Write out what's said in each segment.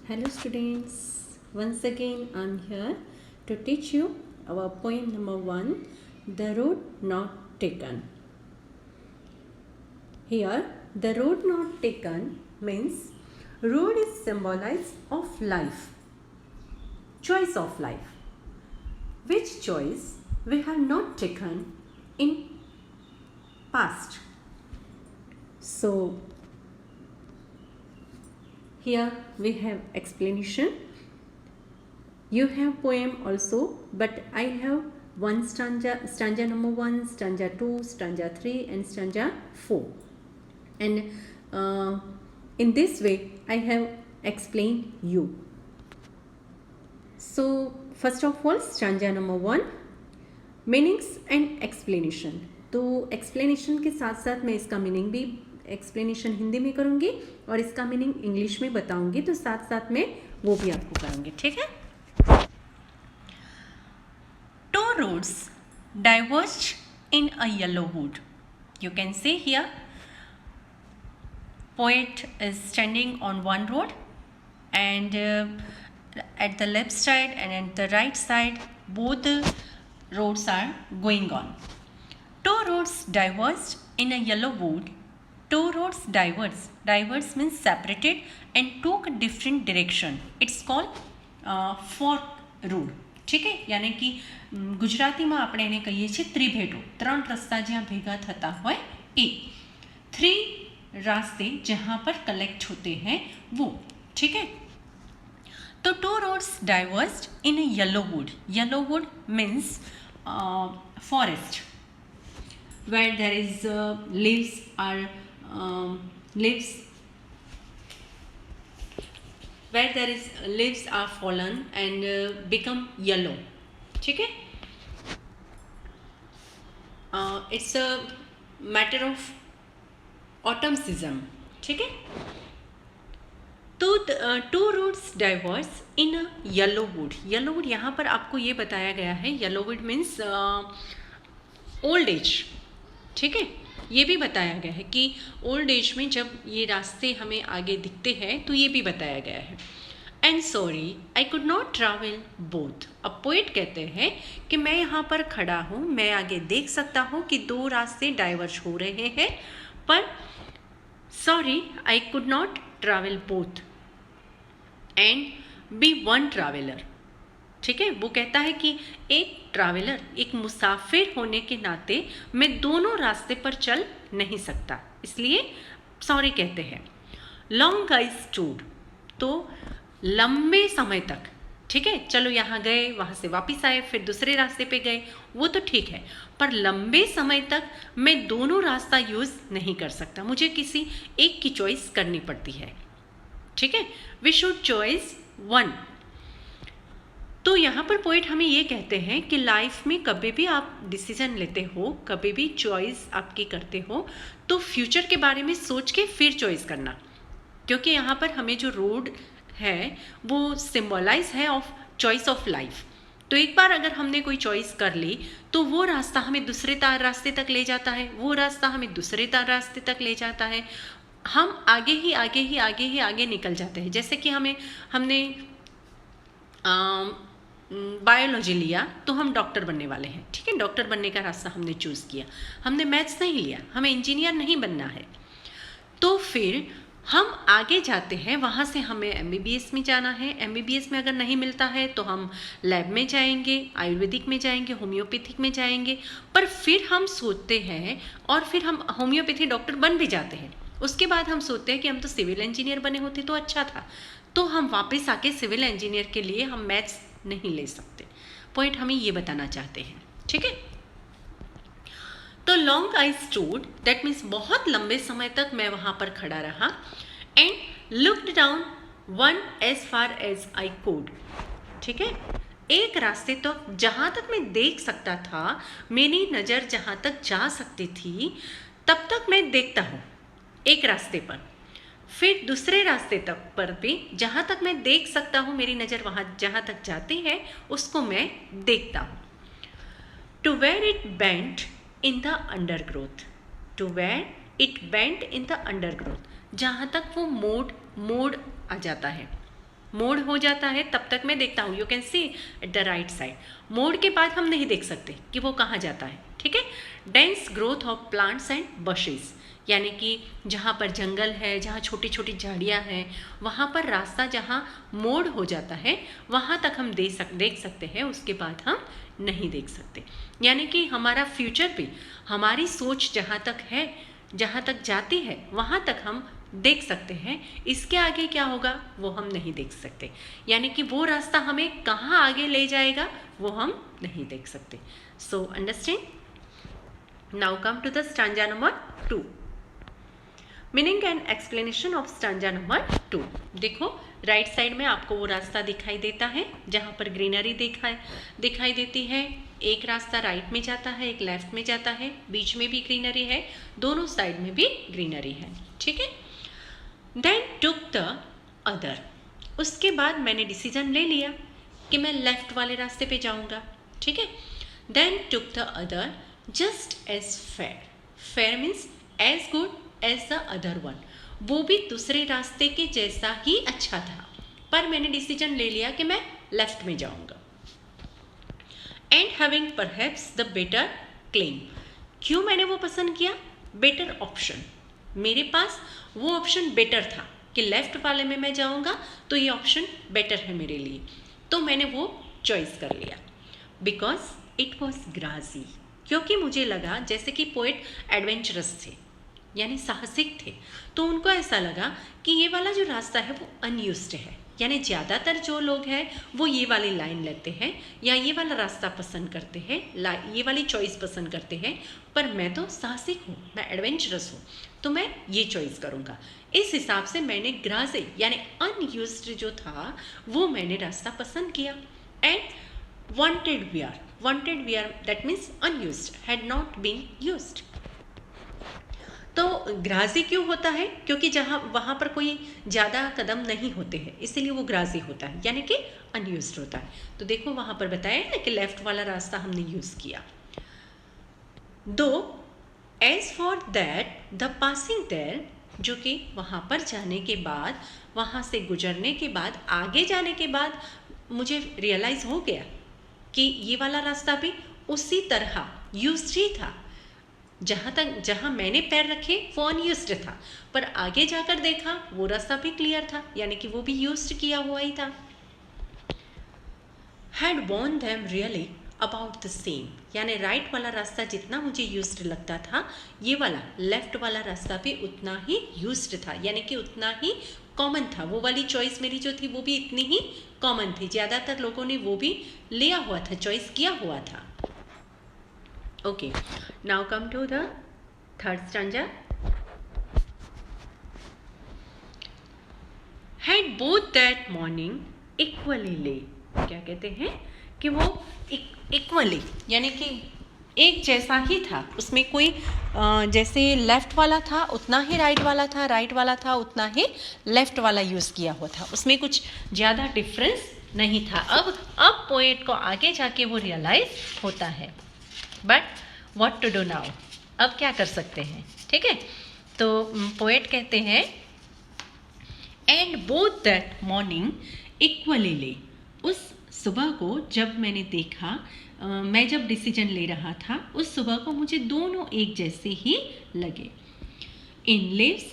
Hello students, once again I am here to teach you our poem number 1, The Road Not Taken. Here, the road not taken means road is symbolized of life, choice of life. Which choice we have not taken in past. So, here we have explanation. You have poem also, but I have one stanza number 1, stanza 2, stanza 3 and stanza 4. And in this way I have explained you. So first of all, stanza number 1, meanings and explanation. तो explanation के साथ साथ मैं इसका meaning भी explanation Hindi में करूँगी और इसका मीनिंग इंग्लिश में बताऊँगी, तो साथ साथ में वो भी आपको करूँगी, ठीक है. Two roads diverged in a yellow wood. You can see here, poet is standing on one road and at the left side and at the right side both the roads are going on. Two roads diverged in a yellow wood. Two roads diverged means separated and took different direction. It's called fork road. ठीक है, यानी कि ગુજરાતીમાં આપણે એને કહીએ છીએ ત્રિભેટો. ત્રણ રસ્તા જ્યાં ભેગા થતા હોય એ. થ્રી रास्ते जहाँ पर कलेक्ट होते हैं वो, ठीक है. तो two roads diverged in a yellow wood. Yellow wood means forest where there is leaves are fallen and become yellow, ठीक है. It's a matter of autumn season, ठीक है. तो two roads diverse in a yellow wood. Yellow would यहाँ पर आपको ये बताया गया है, yellow wood means old age, ठीक है. ये भी बताया गया है कि ओल्ड एज में जब ये रास्ते हमें आगे दिखते हैं तो ये भी बताया गया है. And sorry I could not travel both. अब पोइट कहते हैं कि मैं यहाँ पर खड़ा हूँ, मैं आगे देख सकता हूँ कि दो रास्ते डाइवर्ज हो रहे हैं, पर sorry I could not travel both and be one traveller, ठीक है. वो कहता है कि एक ट्रैवलर, एक मुसाफिर होने के नाते मैं दोनों रास्ते पर चल नहीं सकता, इसलिए सॉरी कहते हैं. लॉन्ग आई स्टूड, तो लंबे समय तक, ठीक है. चलो यहाँ गए, वहाँ से वापस आए, फिर दूसरे रास्ते पे गए, वो तो ठीक है, पर लंबे समय तक मैं दोनों रास्ता यूज़ नहीं कर सकता, मुझे किसी एक की चॉइस करनी पड़ती है, ठीक है. We should choice one. तो यहाँ पर पोइट हमें ये कहते हैं कि लाइफ में कभी भी आप डिसीजन लेते हो, कभी भी चॉइस आपकी करते हो, तो फ्यूचर के बारे में सोच के फिर चॉइस करना, क्योंकि यहाँ पर हमें जो रोड है वो सिंबलाइज है ऑफ चॉइस ऑफ लाइफ. तो एक बार अगर हमने कोई चॉइस कर ली तो वो रास्ता हमें दूसरे रास्ते तक ले जाता है, वो रास्ता हमें दूसरे रास्ते तक ले जाता है, हम आगे निकल जाते हैं. जैसे कि हमने बायोलॉजी लिया तो हम डॉक्टर बनने वाले हैं, ठीक है. डॉक्टर बनने का रास्ता हमने चूज़ किया, हमने मैथ्स नहीं लिया, हमें इंजीनियर नहीं बनना है, तो फिर हम आगे जाते हैं. वहाँ से हमें MBBS में जाना है, MBBS में अगर नहीं मिलता है तो हम लैब में जाएंगे, आयुर्वेदिक में जाएंगे, होम्योपैथिक में जाएंगे, पर फिर हम सोचते हैं और फिर हम होम्योपैथी डॉक्टर बन भी जाते हैं. उसके बाद हम सोचते हैं कि हम तो सिविल इंजीनियर बने होते तो अच्छा था, तो हम वापस आके सिविल इंजीनियर के लिए हम मैथ्स नहीं ले सकते. पॉइंट हमें ये बताना चाहते हैं, ठीक है. तो long I stood, that means बहुत लंबे समय तक मैं वहाँ पर खड़ा रहा. And looked down one as far as I could, ठीक है. एक रास्ते तो जहाँ तक मैं देख सकता था, मेरी नज़र जहाँ तक जा सकती थी तब तक मैं देखता हूँ एक रास्ते पर, फिर दूसरे रास्ते तक पर भी जहाँ तक मैं देख सकता हूँ, मेरी नज़र वहाँ जहाँ तक जाती है उसको मैं देखता हूँ. To where it bent in the undergrowth. To where it bent in the undergrowth, जहाँ तक वो मोड़ आ जाता है, मोड़ हो जाता है तब तक मैं देखता हूँ, you can see at the right side. मोड़ के बाद हम नहीं देख सकते कि वो कहाँ जाता है, ठीक है। Dense growth of plants and buses, यानी कि जहाँ पर जंगल है, जहाँ छोटी छोटी झाड़ियाँ हैं, वहाँ पर रास्ता जहाँ मोड़ हो जाता है वहाँ तक हम देख सकते हैं, उसके बाद हम नहीं देख सकते। यानी कि हमारा फ्यूचर भी, हमारी सोच जहाँ तक है, जहाँ तक जाती है वहाँ तक हम देख सकते हैं, इसके आगे क्या होगा वो हम नहीं देख सकते। यानी कि वो रास्ता हमें कहाँ आगे ले जाएगा वो हम नहीं देख सकते। So understand. Now come to the stanza number 2, meaning and explanation of stanza number 2। देखो राइट साइड में आपको वो रास्ता दिखाई देता है जहाँ पर ग्रीनरी दिखाई देती है। एक रास्ता राइट में जाता है, एक लेफ्ट में जाता है, बीच में भी ग्रीनरी है, दोनों साइड में भी ग्रीनरी है, ठीक है। देन टुक द अदर, उसके बाद मैंने डिसीजन ले लिया कि मैं लेफ्ट वाले रास्ते पे जाऊंगा, ठीक है। Then took the other just as fair, fair means as good as the other one, वो भी दूसरे रास्ते के जैसा ही अच्छा था, पर मैंने डिसीजन ले लिया कि मैं लेफ्ट में जाऊंगा। And having perhaps the better claim, क्यों मैंने वो पसंद किया? बेटर ऑप्शन, मेरे पास वो ऑप्शन बेटर था कि लेफ्ट वाले में मैं जाऊंगा तो ये ऑप्शन बेटर है मेरे लिए, तो मैंने वो चॉइस कर लिया। बिकॉज इट वॉज ग्रासी, क्योंकि मुझे लगा जैसे कि पोएट एडवेंचरस थे, यानी साहसिक थे, तो उनको ऐसा लगा कि ये वाला जो रास्ता है वो अनयूज्ड है, यानी ज़्यादातर जो लोग हैं वो ये वाली लाइन लेते हैं या ये वाला रास्ता पसंद करते हैं, ये वाली चॉइस पसंद करते हैं, पर मैं तो साहसिक हूँ, मैं एडवेंचरस हूँ, तो मैं ये चॉइस करूँगा। इस हिसाब से मैंने ग्रासे यानी अनयूज्ड जो था वो मैंने रास्ता पसंद किया। And wanted we are that means unused, had not been used. तो ग्राजी क्यों होता है? क्योंकि जहाँ वहाँ पर कोई ज़्यादा कदम नहीं होते हैं, इसीलिए वो ग्राजी होता है, यानी कि अनयूज्ड होता है। तो देखो वहाँ पर बताया है कि लेफ्ट वाला रास्ता हमने यूज़ किया। Though as for that the passing there, जो कि वहाँ पर जाने के बाद, वहाँ से गुजरने के बाद, आगे जाने के बाद मुझे रियलाइज़ हो गया कि ये वाला रास्ता भी उसी तरह यूज्ड ही था। जहाँ मैंने पैर रखे वो अनयूज्ड था, पर आगे जाकर देखा वो रास्ता भी क्लियर था, यानी कि वो भी यूज्ड किया हुआ ही था। Had worn them really about the same, यानी राइट वाला रास्ता जितना मुझे यूज्ड लगता था, ये वाला लेफ्ट वाला रास्ता भी उतना ही यूज्ड था, यानी कि उतना ही कॉमन था। वो वाली चॉइस मेरी जो थी वो भी इतनी ही कॉमन थी, ज़्यादातर लोगों ने वो भी लिया हुआ था, चॉइस किया हुआ था। Okay, now come to the third stanza. Had both that morning equally lay, क्या कहते हैं कि वो इक्वली यानी कि एक जैसा ही था, उसमें कोई जैसे लेफ्ट वाला था उतना ही राइट वाला था, राइट वाला था उतना ही लेफ्ट वाला यूज़ किया हुआ था, उसमें कुछ ज़्यादा डिफरेंस नहीं था। अब पोएट को आगे जाके वो रियलाइज होता है, but what to do now, अब क्या कर सकते हैं, ठीक है। तो पोएट कहते हैं and both that morning equally ले, उस सुबह को जब मैंने देखा, मैं जब डिसीजन ले रहा था उस सुबह को मुझे दोनों एक जैसे ही लगे। इन लिव्स,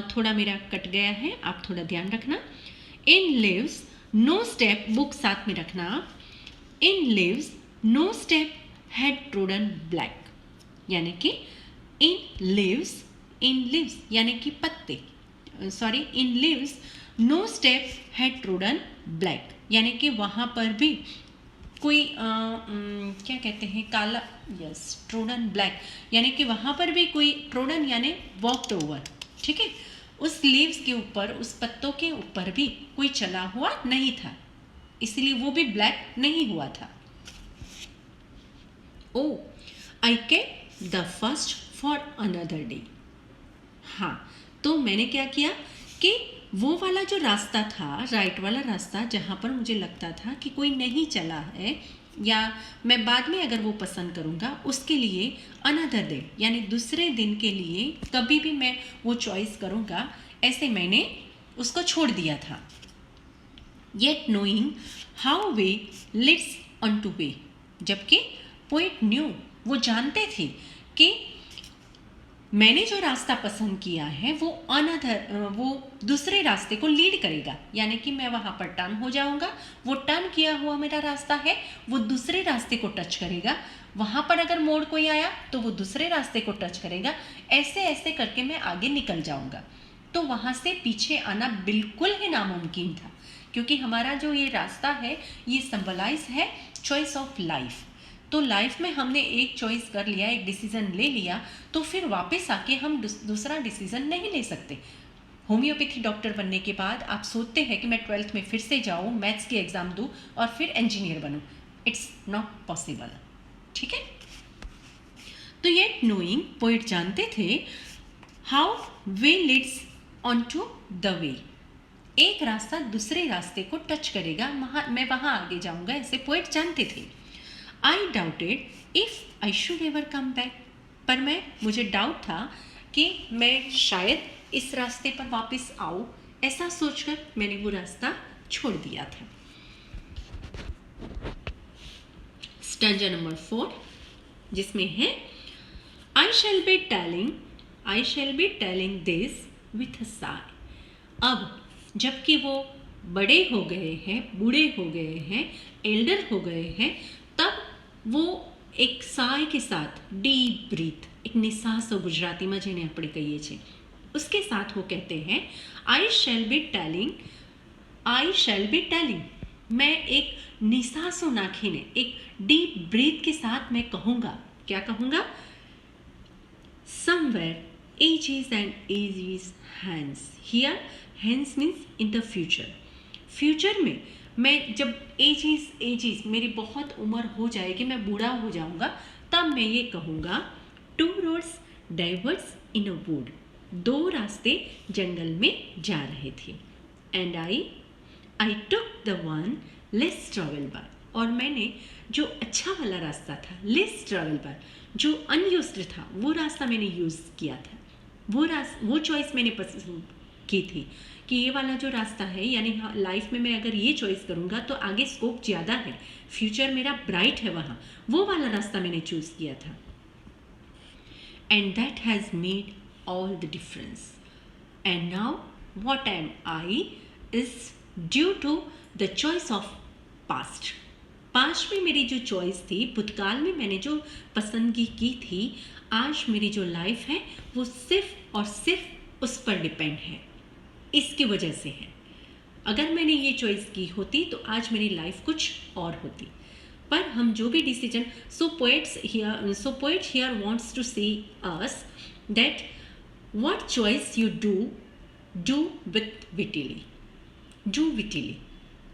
थोड़ा मेरा कट गया है, आप थोड़ा ध्यान रखना। In leaves no step, book साथ में रखना आप। In leaves no step had trodden black, यानी कि इन लिव्स यानी कि पत्ते, sorry in leaves no step had trodden black, यानी कि वहाँ पर भी कोई क्या कहते हैं काला, यस ट्रोडन ब्लैक, यानी कि वहाँ पर भी कोई ट्रोडन यानी वॉक्ड ओवर, ठीक है। उस लीव्स के ऊपर, उस पत्तों के ऊपर भी कोई चला हुआ नहीं था, इसलिए वो भी ब्लैक नहीं हुआ था। Oh I kept the first for another day, हाँ तो मैंने क्या किया कि वो वाला जो रास्ता था, राइट वाला रास्ता, जहाँ पर मुझे लगता था कि कोई नहीं चला है या मैं बाद में अगर वो पसंद करूँगा, उसके लिए अनदर डे यानी दूसरे दिन के लिए कभी भी मैं वो चॉइस करूँगा, ऐसे मैंने उसको छोड़ दिया था। Yet knowing how way leads on to way. जबकि पोएट न्यू, वो जानते थे कि मैंने जो रास्ता पसंद किया है वो दूसरे रास्ते को लीड करेगा, यानी कि मैं वहाँ पर टर्न हो जाऊँगा, वो टर्न किया हुआ मेरा रास्ता है वो दूसरे रास्ते को टच करेगा, वहाँ पर अगर मोड़ कोई आया तो वो दूसरे रास्ते को टच करेगा, ऐसे ऐसे करके मैं आगे निकल जाऊँगा। तो वहाँ से पीछे आना बिल्कुल ही नामुमकिन था, क्योंकि हमारा जो ये रास्ता है ये सिंबलाइज है चॉइस ऑफ लाइफ। तो लाइफ में हमने एक चॉइस कर लिया, एक डिसीज़न ले लिया, तो फिर वापस आके हम दूसरा डिसीज़न नहीं ले सकते। होम्योपैथी डॉक्टर बनने के बाद आप सोचते हैं कि मैं 12th में फिर से जाऊँ, मैथ्स की एग्ज़ाम दूँ और फिर इंजीनियर बनूँ। इट्स नॉट पॉसिबल, ठीक है। तो ये नोइंग, पोइट जानते थे how way leads on to the way, एक रास्ता दूसरे रास्ते को टच करेगा, मैं वहाँ आगे जाऊँगा, ऐसे पोइट जानते थे। आई doubted if I should ever come back, पर मुझे डाउट था कि मैं शायद इस रास्ते पर वापस आऊँ, ऐसा सोचकर मैंने वो रास्ता छोड़ दिया था। स्टैंजा नंबर 4 जिसमें है I shall be telling this with a sigh. अब जबकि वो बड़े हो गए हैं, बूढ़े हो गए हैं, एल्डर हो गए हैं, तब वो एक साय के साथ डीप ब्रीथ, एक निसास हो गुजराती में जेने આપણે કહીએ છીએ, उसके साथ वो कहते हैं आई शैल बी टेलिंग, मैं एक निसासो नाखीने, एक डीप ब्रीथ के साथ मैं कहूँगा, क्या कहूँगा, somewhere ages and ages hence, here hence means in the future में मैं जब एजेस मेरी बहुत उम्र हो जाएगी, मैं बूढ़ा हो जाऊंगा, तब मैं ये कहूँगा 2 roads diverged in a wood, 2 रास्ते जंगल में जा रहे थे, and I took the one less travel by, और मैंने जो अच्छा वाला रास्ता था, लेस ट्रेवल बाय, जो अनयूज्ड था, वो रास्ता मैंने यूज़ किया था, वो चॉइस मैंने पसंद की थी कि ये वाला जो रास्ता है, यानी लाइफ में मैं अगर ये चॉइस करूँगा तो आगे स्कोप ज़्यादा है, फ्यूचर मेरा ब्राइट है, वहाँ वो वाला रास्ता मैंने चूज़ किया था। And that has made all the difference, and now what am I is due to the choice of past में मेरी जो चॉइस थी, भूतकाल में मैंने जो पसंदगी की थी, आज मेरी जो लाइफ है वो सिर्फ और सिर्फ उस पर डिपेंड है, इसकी वजह से है। अगर मैंने ये चॉइस की होती तो आज मेरी लाइफ कुछ और होती। पर हम जो भी decision, so poet here wants to say us that what choice you do with wittily,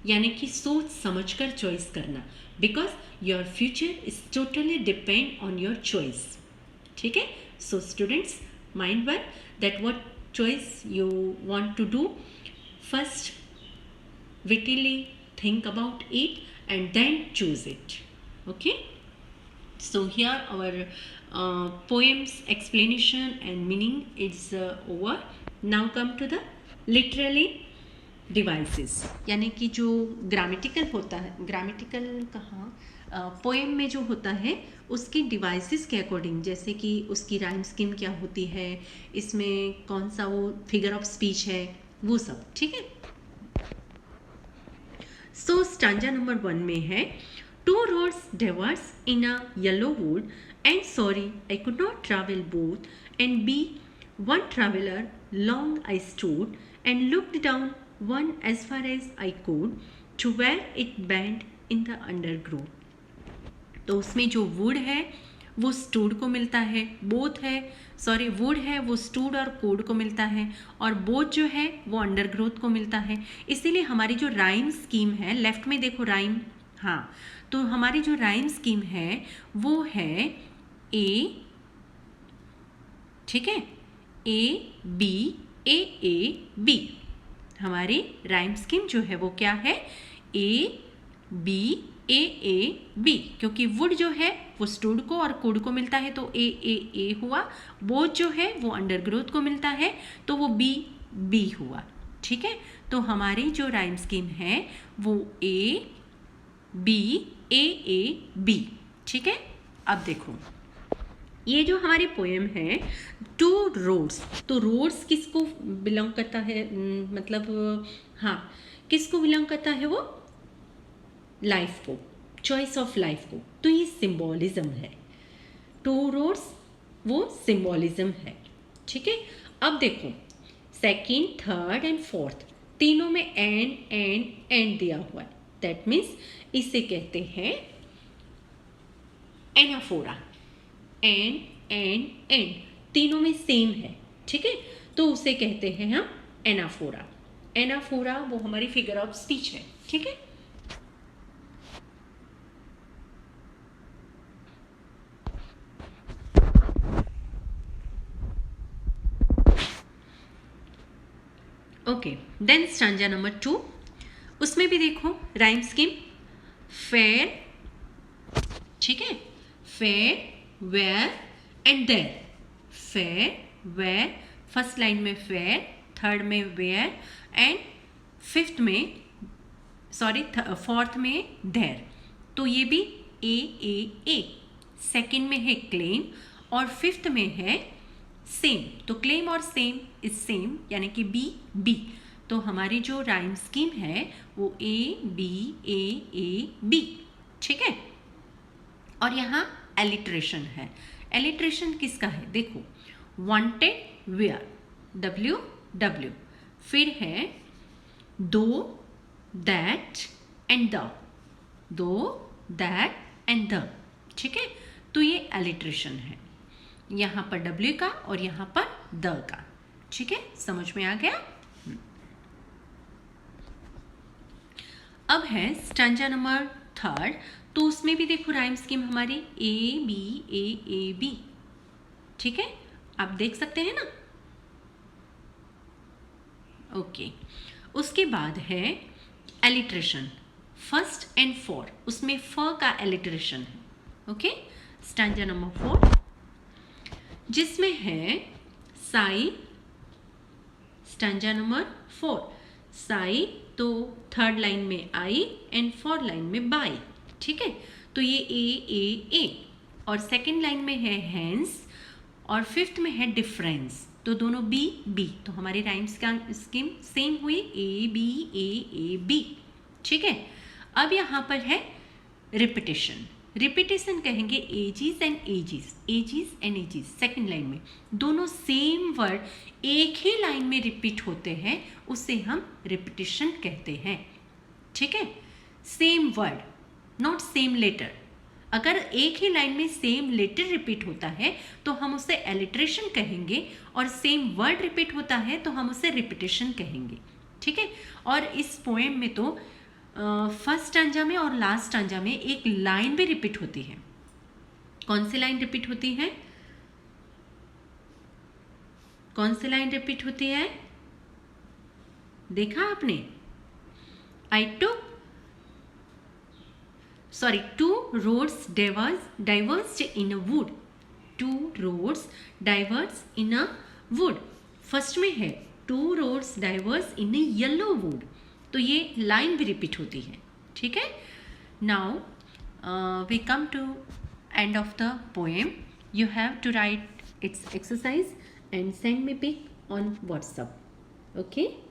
यानी कि सोच समझकर चॉइस करना, because your future is totally depend on your choice, ठीक है। So students, mind were that what choice you want to do, first wittily think about it and then choose it, okay. So here our poems explanation and meaning is over. Now come to the literary devices, यानी कि जो grammatical होता है, grammatical कहाँ poem में जो होता है उसकी डिवाइसेस के अकॉर्डिंग, जैसे कि उसकी राइम स्कीम क्या होती है, इसमें कौन सा वो फिगर ऑफ स्पीच है, वो सब, ठीक है। सो स्टांजा नंबर 1 में है 2 roads diverged in a yellow wood, and sorry I could not travel both, and be one traveler long I stood, and looked down one as far as I could, to where it bent in the undergrowth. तो उसमें जो would है वो stood को मिलता है, both है, sorry would है वो स्टूड और कोड को मिलता है, और बोथ जो है वो अंडरग्रोथ को मिलता है। इसीलिए हमारी जो राइम स्कीम है, लेफ्ट में देखो राइम, हाँ, तो हमारी जो राइम स्कीम है वो है ए, ठीक है, A B A A B, हमारी राइम स्कीम जो है वो क्या है, A B A A B, क्योंकि वुड जो है वो स्टूड को और कोड को मिलता है तो ए ए ए हुआ, बोथ जो है वो अंडरग्रोथ को मिलता है तो वो बी बी हुआ, ठीक है। तो हमारी जो राइम स्कीम है वो ए बी ए ए बी, ठीक है। अब देखो ये जो हमारी पोएम है टू रोड्स, तो रोड्स किसको बिलोंग करता है, मतलब हाँ किसको बिलोंग करता है, वो लाइफ को, चॉइस ऑफ लाइफ को। तो ये सिंबॉलिज्म है, टू रोड्स वो सिंबॉलिज्म है, ठीक है। अब देखो सेकंड, थर्ड एंड फोर्थ तीनों में एंड दिया हुआ है, दैट मीन्स इसे कहते हैं एनाफोरा। एंड तीनों में सेम है, ठीक है, तो उसे कहते हैं हम एनाफोरा। एनाफोरा वो हमारी फिगर ऑफ स्पीच है, ठीक है। ओके, देन स्टांजा नंबर 2, उसमें भी देखो राइम स्कीम फेयर, ठीक है, fair where and there. Fair where, first line में फेयर, थर्ड में वेयर एंड फोर्थ में देयर। तो ये भी ए, सेकंड में है क्लेम और फिफ्थ में है सेम। तो क्लेम और सेम इज सेम, यानी कि बी। तो हमारी जो राइम स्कीम है वो ए बी, ठीक है। और यहाँ एलिट्रेशन है। एलिट्रेशन किसका है, देखो वांटेड वेयर, W, फिर है दो, दैट एंड द, ठीक है। तो ये एलिट्रेशन है, यहाँ पर W का और यहाँ पर द का, ठीक है, समझ में आ गया। अब है स्टांजा नंबर 3, तो उसमें भी देखो राइम स्कीम हमारी ए बी, ठीक है, आप देख सकते हैं ना। ओके, उसके बाद है एलिट्रेशन, फर्स्ट एंड फोर, उसमें फ का एलिट्रेशन है, ओके। स्टांजा नंबर 4 जिसमें है साई, स्टांजा नंबर 4 साई, तो थर्ड लाइन में आई एंड फोर्थ लाइन में बाई, ठीक है। तो ये ए और सेकंड लाइन में है हैंस और फिफ्थ में है डिफरेंस, तो दोनों बी। तो हमारी राइम्स का स्कीम सेम हुई, ए बी, ठीक है। अब यहाँ पर है रिपीटेशन कहेंगे aegis and aegis, second line में दोनों सेम वर्ड एक ही लाइन में रिपीट होते हैं, उसे हम रिपीटेशन कहते हैं, ठीक है। Same word, not same letter. अगर एक ही लाइन में सेम लेटर रिपीट होता है तो हम उसे एलिट्रेशन कहेंगे, और सेम वर्ड रिपीट होता है तो हम उसे रिपीटेशन कहेंगे, ठीक है। और इस पोएम में तो फर्स्ट स्टांजा में और लास्ट स्टांजा में एक लाइन भी रिपीट होती है। कौन सी लाइन रिपीट होती है, देखा आपने, two roads diverged in a wood, first में है two roads diverged in a yellow wood, तो ये लाइन भी रिपीट होती है, ठीक है। Now we come to end of the poem. You have to write its exercise and send me pic on WhatsApp, okay?